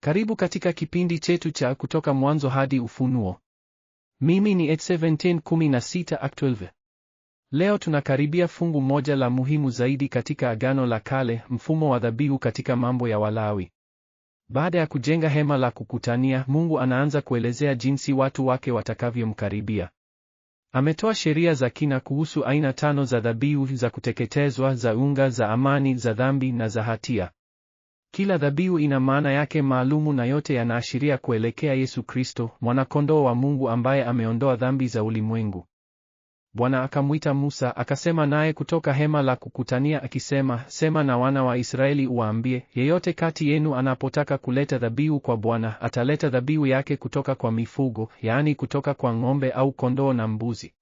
Karibu katika kipindi chetu cha Kutoka Mwanzo hadi Ufunuo. Mimi ni Ed1716 Act12. Leo tunakaribia fungu moja la muhimu zaidi katika Agano la Kale, mfumo wa dhabihu katika Mambo ya Walawi. Baada ya kujenga hema la kukutania, Mungu anaanza kuelezea jinsi watu wake watakavyomkaribia. Ametoa sheria za kina kuhusu aina 5 za dhabihu: za kuteketezwa, za unga, za amani, za dhambi na za hatia. Kila dhabihu ina maana yake maalumu na yote yanaashiria kuelekea Yesu Kristo, mwana-kondoo wa Mungu ambaye ameondoa dhambi za ulimwengu. Bwana akamwita Musa, akasema naye kutoka hema la kukutania akisema, sema na wana wa Israeli uwaambie, yeyote kati yenu anapotaka kuleta dhabihu kwa Bwana, ataleta dhabihu yake kutoka kwa mifugo, yaani kutoka kwa ng'ombe au kondoo na mbuzi.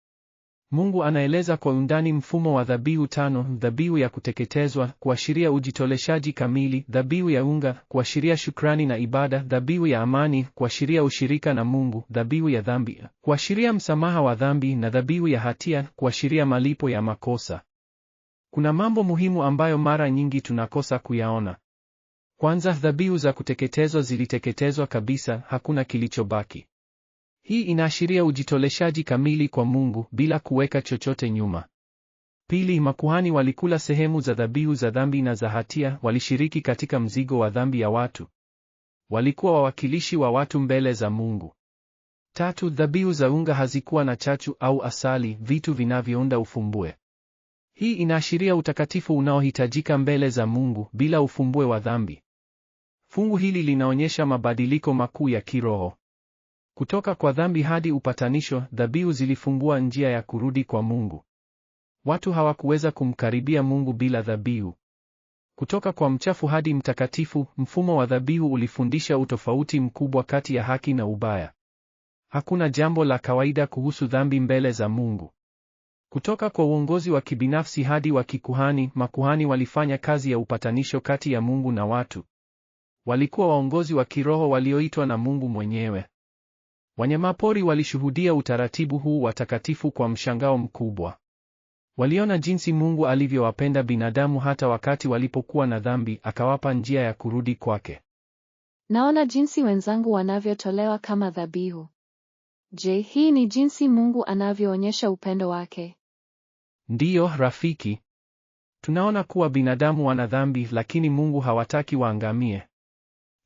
Mungu anaeleza kwa undani mfumo wa dhabihu 5: dhabihu ya kuteketezwa kuashiria ujitoleshaji kamili, dhabihu ya unga kuashiria shukrani na ibada, dhabihu ya amani kuashiria ushirika na Mungu, dhabihu ya dhambi kuashiria msamaha wa dhambi, na dhabihu ya hatia kuashiria malipo ya makosa. Kuna mambo muhimu ambayo mara nyingi tunakosa kuyaona. Kwanza, dhabihu za kuteketezwa ziliteketezwa kabisa, hakuna kilichobaki. Hii inaashiria ujitoleshaji kamili kwa Mungu bila kuweka chochote nyuma. Pili, makuhani walikula sehemu za dhabihu za dhambi na za hatia, walishiriki katika mzigo wa dhambi ya watu. Walikuwa wawakilishi wa watu mbele za Mungu. Tatu, dhabihu za unga hazikuwa na chachu au asali, vitu vinavyounda ufumbue. Hii inaashiria utakatifu unaohitajika mbele za Mungu bila ufumbue wa dhambi. Fungu hili linaonyesha mabadiliko makuu ya kiroho. Kutoka kwa dhambi hadi upatanisho, dhabihu zilifungua njia ya kurudi kwa Mungu. Watu hawakuweza kumkaribia Mungu bila dhabihu. Kutoka kwa mchafu hadi mtakatifu, mfumo wa dhabihu ulifundisha utofauti mkubwa kati ya haki na ubaya. Hakuna jambo la kawaida kuhusu dhambi mbele za Mungu. Kutoka kwa uongozi wa kibinafsi hadi wa kikuhani, makuhani walifanya kazi ya upatanisho kati ya Mungu na watu. Walikuwa waongozi wa kiroho walioitwa na Mungu mwenyewe. Wanyamapori walishuhudia utaratibu huu watakatifu kwa mshangao mkubwa. Waliona jinsi Mungu alivyowapenda binadamu hata wakati walipokuwa na dhambi, akawapa njia ya kurudi kwake. Naona jinsi wenzangu wanavyotolewa kama dhabihu. Je, hii ni jinsi Mungu anavyoonyesha upendo wake? Ndiyo, rafiki. Tunaona kuwa binadamu wana dhambi, lakini Mungu hawataki waangamie.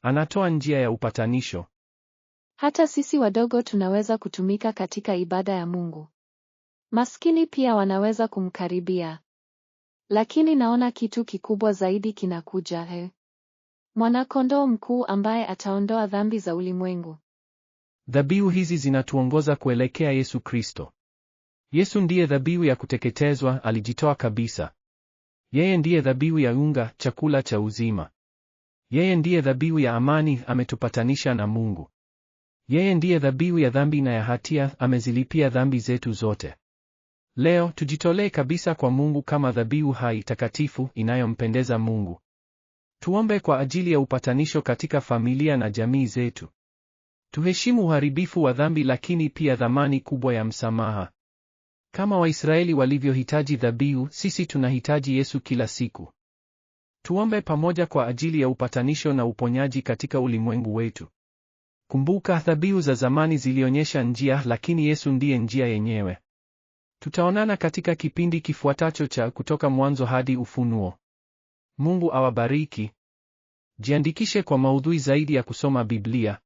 Anatoa njia ya upatanisho. Hata sisi wadogo tunaweza kutumika katika ibada ya Mungu. Maskini pia wanaweza kumkaribia. Lakini naona kitu kikubwa zaidi kinakuja. Mwana-kondoo mkuu ambaye ataondoa dhambi za ulimwengu. Dhabihu hizi zinatuongoza kuelekea Yesu Kristo. Yesu ndiye dhabihu ya kuteketezwa, alijitoa kabisa. Yeye ndiye dhabihu ya unga, chakula cha uzima. Yeye ndiye dhabihu ya amani, ametupatanisha na Mungu. Yeye ndiye dhabihu ya dhambi na ya hatia, amezilipia dhambi zetu zote. Leo tujitolee kabisa kwa Mungu kama dhabihu hai, takatifu, inayompendeza Mungu. Tuombe kwa ajili ya upatanisho katika familia na jamii zetu. Tuheshimu uharibifu wa dhambi, lakini pia thamani kubwa ya msamaha. Kama Waisraeli walivyohitaji dhabihu, sisi tunahitaji Yesu kila siku. Tuombe pamoja kwa ajili ya upatanisho na uponyaji katika ulimwengu wetu. Kumbuka, dhabihu za zamani zilionyesha njia, lakini Yesu ndiye njia yenyewe. Tutaonana katika kipindi kifuatacho cha Kutoka Mwanzo hadi Ufunuo. Mungu awabariki. Jiandikishe kwa maudhui zaidi ya kusoma Biblia.